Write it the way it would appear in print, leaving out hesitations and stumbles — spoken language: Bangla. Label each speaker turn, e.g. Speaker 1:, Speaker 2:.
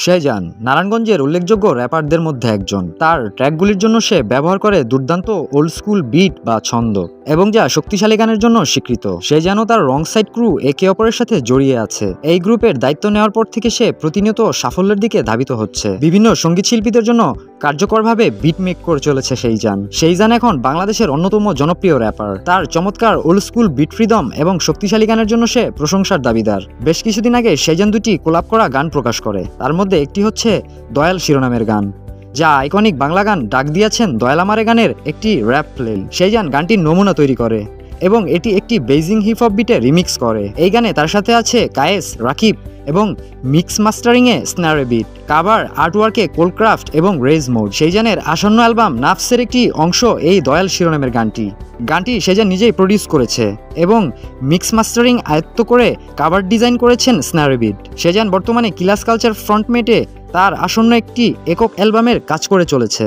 Speaker 1: শেজান নারায়ণগঞ্জের উল্লেখযোগ্য র্যাপারদের মধ্যে একজন। তার ট্র্যাকগুলির জন্য সে ব্যবহার করে দুর্দান্ত ওল্ড স্কুল বিট বা ছন্দ, এবং যা শক্তিশালী গানের জন্য স্বীকৃত। সে যেন তার রং সাইড ক্রু একে অপরের সাথে জড়িয়ে আছে। এই গ্রুপের দায়িত্ব নেওয়ার পর থেকে সে প্রতিনিয়ত সাফল্যের দিকে ধাবিত হচ্ছে। বিভিন্ন সঙ্গীত শিল্পীদের জন্য কার্যকরভাবে বিট মেক করে চলেছে শেজান এখন বাংলাদেশের অন্যতম জনপ্রিয় র্যাপার। তার চমৎকার ওল্ড স্কুল বিট ফ্রিডম এবং শক্তিশালী গানের জন্য সে প্রশংসার দাবিদার। বেশ কিছুদিন আগে শেজান দুটি কোলাব করা গান প্রকাশ করে। তার মধ্যে একটি হচ্ছে দয়াল শিরোনামের গান, যা আইকনিক বাংলা গান ডাক দিয়েছেন দয়াল আমারে গানের একটি র্যাপ প্লেল। শেজান গানটির নমুনা তৈরি করে এবং এটি একটি বেজিং হিপ হপ বিটে রিমিক্স করে। এই গানে তার সাথে আছে কায়েস, রাকিব এবং মিক্স মাস্টারিংয়ে স্ন্যারে বিট, কাভার আর্টওয়ার্কে কোলক্রাফট এবং রেজ মোড। শেজানের আসন্ন অ্যালবাম নাফসের একটি অংশ এই দয়াল শিরোনামের গানটি শেজান নিজেই প্রডিউস করেছে এবং মিক্স মাস্টারিং আয়ত্ত করে কাভার ডিজাইন করেছেন স্ন্যারে বিট। শেজান বর্তমানে কিলাস কালচার ফ্রন্টমেটে তার আসন্ন একটি একক অ্যালবামের কাজ করে চলেছে।